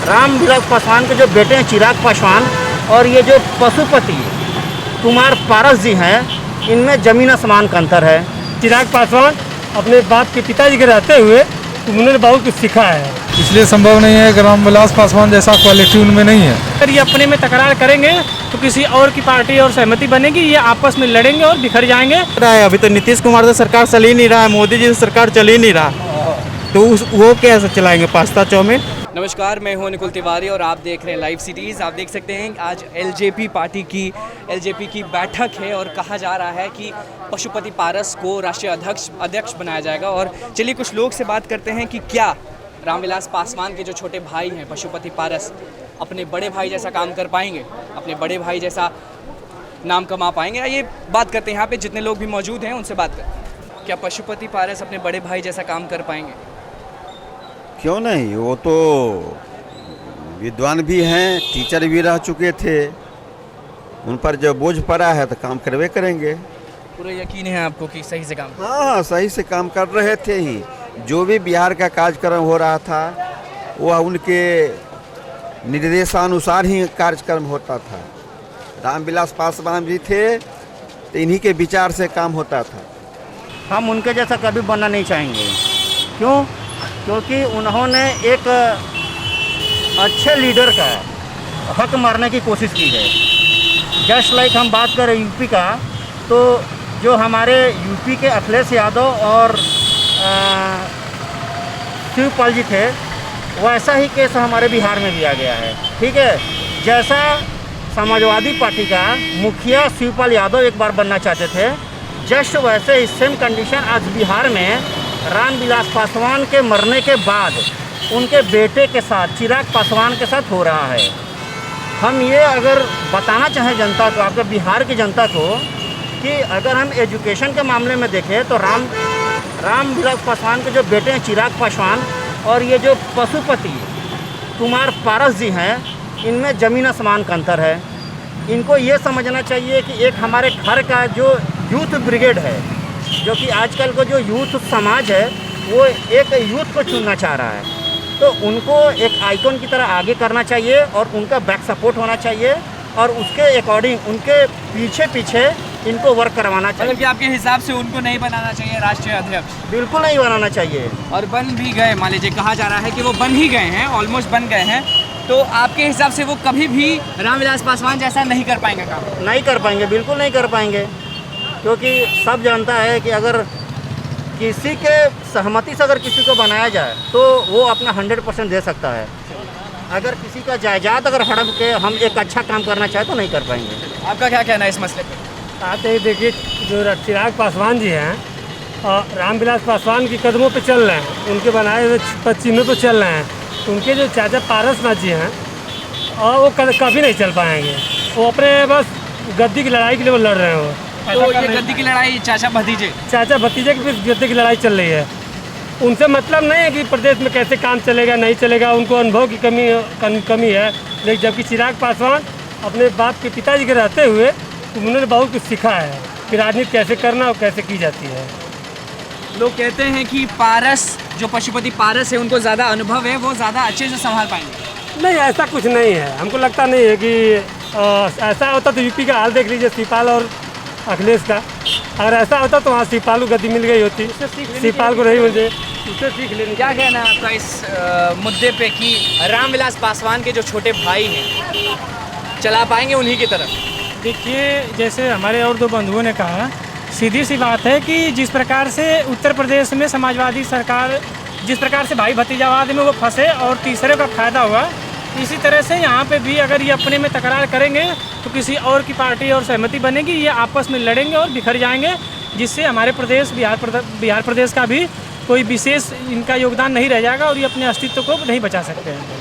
रामविलास पासवान के जो बेटे हैं चिराग पासवान और ये जो पशुपति कुमार पारस जी हैं, इनमें ज़मीन आसमान का अंतर है। चिराग पासवान अपने बाप के पिताजी के रहते हुए उन्होंने बहुत कुछ सीखा है, इसलिए संभव नहीं है कि रामविलास पासवान जैसा क्वालिटी उनमें नहीं है। अगर ये अपने में तकरार करेंगे तो किसी और की पार्टी और सहमति बनेगी, ये आपस में लड़ेंगे और बिखर जाएंगे। अभी तो नीतीश कुमार से सरकार चल ही नहीं रहा है, मोदी जी से सरकार चल ही नहीं रहा, तो वो कैसे चलाएंगे पास्ता चाउमीन। नमस्कार, मैं हूं निकुल तिवारी और आप देख रहे हैं लाइव सिटीज़। आप देख सकते हैं आज एलजेपी पार्टी की बैठक है और कहा जा रहा है कि पशुपति पारस को राष्ट्रीय अध्यक्ष बनाया जाएगा। और चलिए कुछ लोग से बात करते हैं कि क्या रामविलास पासवान के जो छोटे भाई हैं पशुपति पारस अपने बड़े भाई जैसा काम कर पाएंगे, अपने बड़े भाई जैसा नाम कमा पाएंगे। ये बात करते हैं, यहाँ पे जितने लोग भी मौजूद हैं उनसे बात करते हैं। क्या पशुपति पारस अपने बड़े भाई जैसा काम कर पाएंगे? क्यों नहीं, वो तो विद्वान भी हैं, टीचर भी रह चुके थे, उन पर जब बोझ पड़ा है तो काम करवे करेंगे। पूरा यकीन है आपको कि सही से काम? हाँ, सही से काम कर रहे थे ही। जो भी बिहार का कार्यक्रम हो रहा था वह उनके निर्देशानुसार ही कार्यक्रम होता था। रामविलास पासवान जी थे तो इन्हीं के विचार से काम होता था। हम उनके जैसा कभी बनना नहीं चाहेंगे। क्यों? क्योंकि उन्होंने एक अच्छे लीडर का हक मारने की कोशिश की है। जस्ट लाइक हम बात करें यूपी का, तो जो हमारे यूपी के अखिलेश यादव और शिवपाल जी थे, वैसा ही केस हमारे बिहार में भी आ गया है। ठीक है, जैसा समाजवादी पार्टी का मुखिया शिवपाल यादव एक बार बनना चाहते थे, जस्ट वैसे सेम कंडीशन आज बिहार में रामविलास पासवान के मरने के बाद उनके बेटे के साथ चिराग पासवान के साथ हो रहा है। हम ये अगर बताना चाहें जनता को, आपके बिहार की जनता को, कि अगर हम एजुकेशन के मामले में देखें तो रामविलास पासवान के जो बेटे हैं चिराग पासवान और ये जो पशुपति कुमार पारस जी हैं, इनमें ज़मीन आसमान का अंतर है। इनको ये समझना चाहिए कि एक हमारे घर का जो यूथ ब्रिगेड है, जो कि आजकल को जो यूथ समाज है वो एक यूथ को चुनना चाह रहा है, तो उनको एक आइकॉन की तरह आगे करना चाहिए और उनका बैक सपोर्ट होना चाहिए और उसके अकॉर्डिंग उनके पीछे इनको वर्क करवाना चाहिए। मतलब कि आपके हिसाब से उनको नहीं बनाना चाहिए राष्ट्रीय अध्यक्ष? बिल्कुल नहीं बनाना चाहिए। और बन भी गए, मान लीजिए कहा जा रहा है कि वो बन ही गए हैं, ऑलमोस्ट बन गए हैं, तो आपके हिसाब से वो कभी भी रामविलास पासवान जैसा नहीं कर पाएंगे काम? नहीं कर पाएंगे, बिल्कुल नहीं कर पाएंगे, क्योंकि सब जानता है कि अगर किसी के सहमति से अगर किसी को बनाया जाए तो वो अपना 100% दे सकता है। अगर किसी का जायदाद अगर हड़प के हम एक अच्छा काम करना चाहें तो नहीं कर पाएंगे। आपका क्या कहना है इस मसले पे? आते ही देखिए, जो चिराग पासवान जी हैं और रामविलास पासवान के कदमों पे चल रहे हैं, उनके बनाए हुए पश्चिमों पे चल रहे हैं। उनके जो चाचा पारसनाथ जी हैं और वो कभी नहीं चल पाएंगे। वो अपने बस गद्दी की लड़ाई के लिए वो लड़ रहे हैं। वो तो ये गद्दी की लड़ाई चाचा भतीजे के बीच गद्दी की लड़ाई चल रही है। उनसे मतलब नहीं है कि प्रदेश में कैसे काम चलेगा नहीं चलेगा, उनको अनुभव की कमी है। लेकिन जबकि चिराग पासवान अपने बाप के पिताजी के रहते हुए उन्होंने बहुत कुछ सीखा है कि राजनीति कैसे करना और कैसे की जाती है। लोग कहते हैं कि पारस, जो पशुपति पारस है, उनको ज़्यादा अनुभव है, वो ज़्यादा अच्छे से संभाल पाएंगे। नहीं, ऐसा कुछ नहीं है। हमको लगता नहीं है कि ऐसा होता तो यूपी का हाल देख लीजिए, शिवपाल और अखिलेश का। अगर ऐसा होता तो वहाँ शिवपाल को गद्दी मिल गई होती, शिवपाल को नहीं मिलती, उससे सीख लेनी। क्या कहना है आपका इस मुद्दे पे कि रामविलास पासवान के जो छोटे भाई हैं चला पाएंगे उन्हीं की तरफ? देखिए, जैसे हमारे और दो बंधुओं ने कहा, सीधी सी बात है कि जिस प्रकार से उत्तर प्रदेश में समाजवादी सरकार, जिस प्रकार से भाई भतीजावाद में वो फंसे और तीसरे का फायदा हुआ, इसी तरह से यहाँ पे भी अगर ये अपने में तकरार करेंगे तो किसी और की पार्टी और सहमति बनेगी, ये आपस में लड़ेंगे और बिखर जाएंगे, जिससे हमारे बिहार प्रदेश का भी कोई विशेष इनका योगदान नहीं रह जाएगा और ये अपने अस्तित्व को नहीं बचा सकते हैं।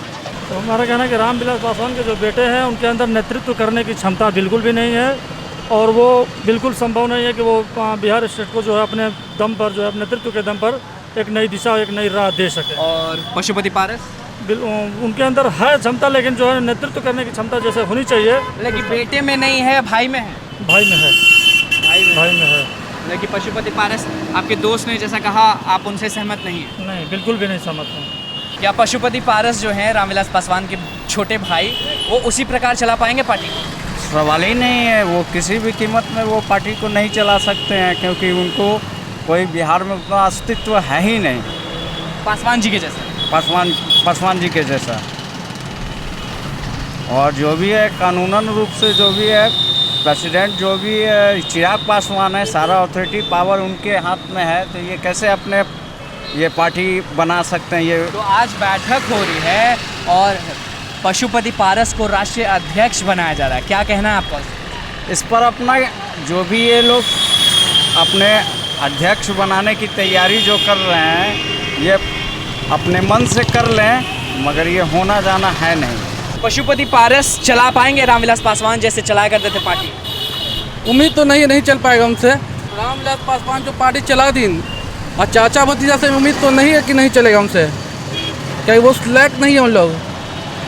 तो हमारा कहना है कि रामविलास पासवान के जो बेटे हैं उनके अंदर नेतृत्व करने की क्षमता बिल्कुल भी नहीं है और वो बिल्कुल संभव नहीं है कि वो बिहार स्टेट को जो है अपने दम पर, जो है अपने नेतृत्व के दम पर एक नई दिशा, एक नई राह दे सके। और पशुपति पारस, उनके अंदर है क्षमता, लेकिन जो है नेतृत्व करने की क्षमता जैसे होनी चाहिए, लेकिन बेटे में नहीं है, भाई में है। भाई में है। लेकिन पशुपति पारस, आपके दोस्त ने जैसा कहा, आप उनसे सहमत नहीं हैं? नहीं, बिल्कुल भी नहीं सहमत हूँ। क्या पशुपति पारस जो हैं रामविलास पासवान के छोटे भाई, वो उसी प्रकार चला पाएंगे पार्टी को? सवाल ही नहीं है, वो किसी भी कीमत में वो पार्टी को नहीं चला सकते हैं, क्योंकि उनको कोई बिहार में उतना अस्तित्व है ही नहीं। पासवान जी के जैसे? पासवान जी के जैसा। और जो भी है कानूनन रूप से जो भी है प्रेसिडेंट जो भी है चिराग पासवान है, सारा अथॉरिटी पावर उनके हाथ में है, तो ये कैसे अपने ये पार्टी बना सकते हैं? ये तो आज बैठक हो रही है और पशुपति पारस को राष्ट्रीय अध्यक्ष बनाया जा रहा है, क्या कहना है आपका? इस पर अपना जो भी ये लोग अपने अध्यक्ष बनाने की तैयारी जो कर रहे हैं, ये अपने मन से कर लें, मगर ये होना जाना है नहीं। पशुपति पारस चला पाएंगे रामविलास पासवान जैसे चलाया करते थे पार्टी? उम्मीद तो नहीं चल पाएगा उनसे। रामविलास पासवान जो पार्टी चला दी और चाचा भतीजा से उम्मीद तो नहीं है कि नहीं चलेगा उनसे, क्योंकि वो लायक नहीं है उन लोग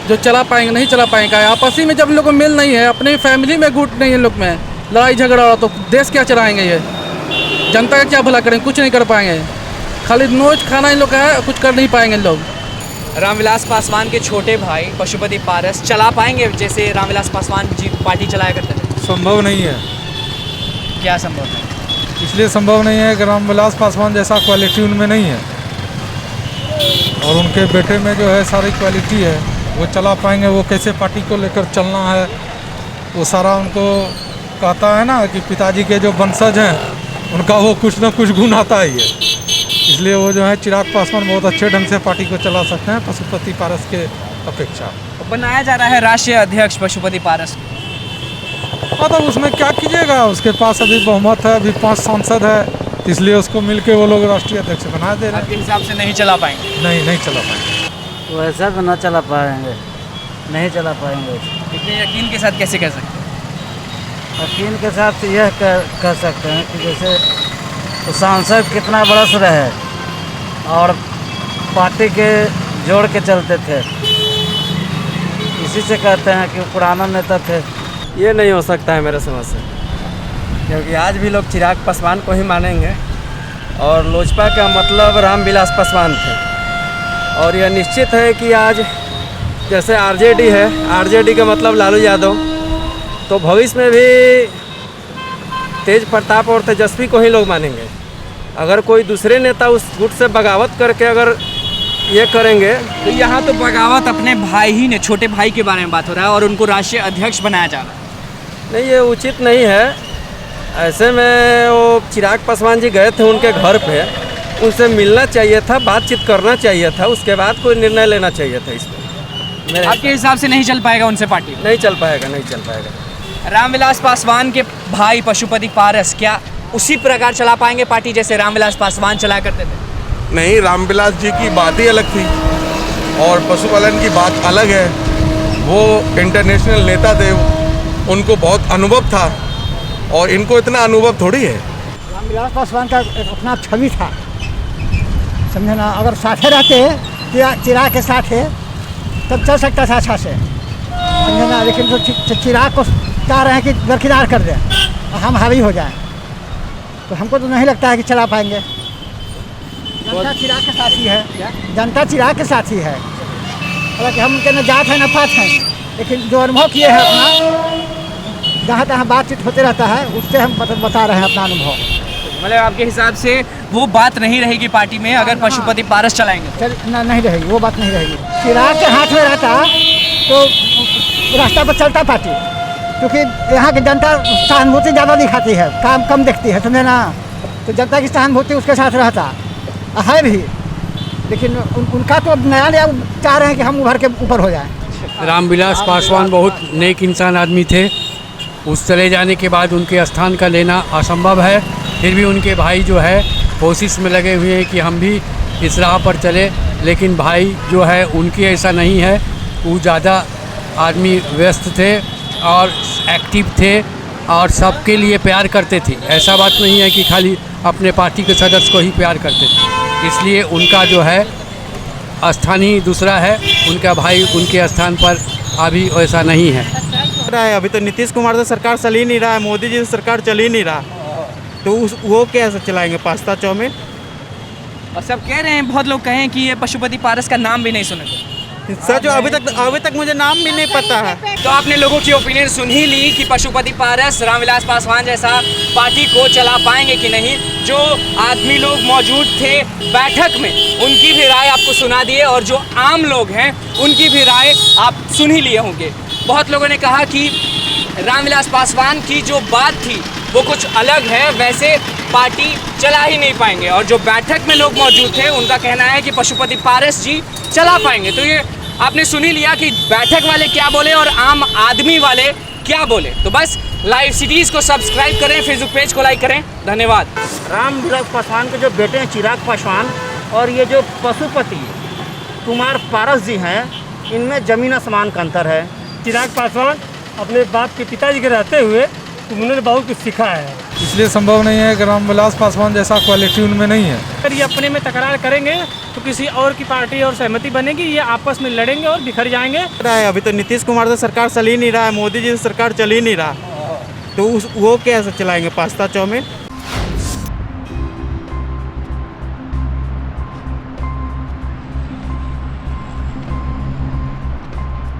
जो चला पाएंगे, नहीं चला पाएंगे। आपसी में जब इन लोग को मिल नहीं है, अपनी फैमिली में गुट नहीं है, इन लोग में लड़ाई झगड़ा हो, तो देश क्या चलाएंगे? ये जनता का क्या भला करेंगे? कुछ नहीं कर पाएंगे, खाली नोच खाना इन लोग का है, कुछ कर नहीं पाएंगे इन लोग। रामविलास पासवान के छोटे भाई पशुपति पारस चला पाएंगे जैसे रामविलास पासवान जी पार्टी चलाया करते थे? संभव नहीं है। क्या संभव है? इसलिए संभव नहीं है कि रामविलास पासवान जैसा क्वालिटी उनमें नहीं है, और उनके बेटे में जो है सारी क्वालिटी है, वो चला पाएंगे। वो कैसे पार्टी को लेकर चलना है, वो सारा उनको कहता है ना कि पिताजी के जो वंशज हैं उनका वो कुछ ना कुछ गुण आता ही है। इसलिए वो जो है चिराग पासवान बहुत अच्छे ढंग से पार्टी को चला सकते हैं पशुपति पारस के अपेक्षा। बनाया जा रहा है राष्ट्रीय अध्यक्ष पशुपति पारस। हाँ, तो उसमें क्या कीजिएगा, उसके पास अभी बहुमत है, अभी 5 सांसद है, इसलिए उसको मिलके वो लोग राष्ट्रीय अध्यक्ष बना दे रहे हैं। आपके हिसाब से नहीं चला पाएंगे? नहीं चला पाएंगे। वैसा तो ना चला पाएंगे, नहीं चला पाएंगे। इतने यकीन के साथ कैसे कह सकते हैं? यकीन के साथ यह कह सकते हैं कि जैसे तो सांसद कितना बरस रहे और पार्टी के जोड़ के चलते थे, इसी से कहते हैं कि पुराना नेता थे। ये नहीं हो सकता है मेरे समझ से, क्योंकि आज भी लोग चिराग पासवान को ही मानेंगे, और लोजपा का मतलब रामविलास पासवान थे। और यह निश्चित है कि आज जैसे आरजेडी है, आरजेडी का मतलब लालू यादव, तो भविष्य में भी तेज प्रताप और तेजस्वी को ही लोग मानेंगे। अगर कोई दूसरे नेता उस गुट से बगावत करके अगर ये करेंगे, तो यहाँ तो बगावत अपने भाई ही ने, छोटे भाई के बारे में बात हो रहा है, और उनको राष्ट्रीय अध्यक्ष बनाया जा रहा है। नहीं, ये उचित नहीं है। ऐसे में वो चिराग पासवान जी गए थे उनके घर पे, उनसे मिलना चाहिए था, बातचीत करना चाहिए था, उसके बाद कोई निर्णय लेना चाहिए था इसमें। आपके हिसाब से नहीं चल पाएगा उनसे पार्टी? नहीं चल पाएगा। रामविलास पासवान के भाई पशुपति पारस क्या उसी प्रकार चला पाएंगे पार्टी जैसे रामविलास पासवान चला करते थे? नहीं, रामविलास जी की बात ही अलग थी और पशुपालन की बात अलग है। वो इंटरनेशनल नेता थे, उनको बहुत अनुभव था, और इनको इतना अनुभव थोड़ी है। रामविलास पासवान का अपना छवि था, समझे ना। अगर साथे रहते, चिराग के साथ है, तब चल सकता था अच्छा से, समझे ना। लेकिन तो चिराग को चाह रहे हैं कि दरकिनार कर दें और हम हावी हो जाएं, तो हमको तो नहीं लगता है कि चला पाएंगे। जनता चिराग के साथ ही है, जनता चिराग के साथ ही है। हालांकि हम उनके न जात हैं न पात हैं, लेकिन जो अनुभव किए हैं अपना, जहाँ तहाँ बातचीत होते रहता है, उससे हम बता रहे हैं अपना अनुभव। मतलब आपके हिसाब से वो बात नहीं रहेगी पार्टी में अगर पशुपति पारस चलाएंगे? नहीं रहेगी, वो बात नहीं रहेगी। चिराग के हाथ में रहता तो रास्ता पर चलता पार्टी, क्योंकि यहाँ की जनता सहानुभूति ज़्यादा दिखाती है, काम कम देखती है, समझे ना। तो जनता की सहानुभूति उसके साथ रहता है भी, लेकिन उनका तो नया चाह रहे हैं कि हम उभर के ऊपर हो जाएं। रामविलास पासवान बहुत नेक इंसान आदमी थे, उस चले जाने के बाद उनके स्थान का लेना असंभव है। फिर भी उनके भाई जो है कोशिश में लगे हुए हैं कि हम भी इस राह पर चले, लेकिन भाई जो है उनकी ऐसा नहीं है। वो ज़्यादा आदमी व्यस्त थे और एक्टिव थे और सबके लिए प्यार करते थे। ऐसा बात नहीं है कि खाली अपने पार्टी के सदस्य को ही प्यार करते थे, इसलिए उनका जो है स्थान ही दूसरा है। उनका भाई उनके स्थान पर अभी ऐसा नहीं है। अभी तो नीतीश कुमार से सरकार चल ही नहीं रहा है, मोदी जी से सरकार चल ही नहीं रहा, तो वो कैसे चलाएंगे पास्ता चाउमीन? और सब कह रहे हैं, बहुत लोग कहें कि ये पशुपति पारस का नाम भी नहीं सुने थे। सच अभी तक मुझे नाम भी नहीं पता है। तो आपने लोगों की ओपिनियन सुन ही ली कि पशुपति पारस रामविलास पासवान जैसा पार्टी को चला पाएंगे कि नहीं। जो आदमी लोग मौजूद थे बैठक में उनकी भी राय आपको सुना दिए और जो आम लोग हैं उनकी भी राय आप सुन ही लिए होंगे। बहुत लोगों ने कहा कि रामविलास पासवान की जो बात थी वो कुछ अलग है, वैसे पार्टी चला ही नहीं पाएंगे। और जो बैठक में लोग मौजूद थे उनका कहना है कि पशुपति पारस जी चला पाएंगे। तो ये आपने सुन ही लिया कि बैठक वाले क्या बोले और आम आदमी वाले क्या बोले। तो बस लाइव सिटीज़ को सब्सक्राइब करें, फेसबुक पेज को लाइक करें। धन्यवाद। रामविलास पासवान के जो बेटे हैं चिराग पासवान और ये जो पशुपति कुमार पारस जी हैं, इनमें ज़मीन आसमान का अंतर है। चिराग पासवान अपने बाप के पिताजी के रहते हुए उन्होंने बहुत कुछ सीखा है, इसलिए संभव नहीं है कि रामविलास पासवान जैसा क्वालिटी उनमें नहीं है। अगर ये अपने में तकरार करेंगे तो किसी और की पार्टी और सहमति बनेगी, ये आपस में लड़ेंगे और बिखर जाएंगे। अभी तो नीतीश कुमार से सरकार चल ही नहीं रहा है, मोदी जी से सरकार चल ही नहीं रहा, तो वो कैसे चलाएंगे पास्ता चाउमीन।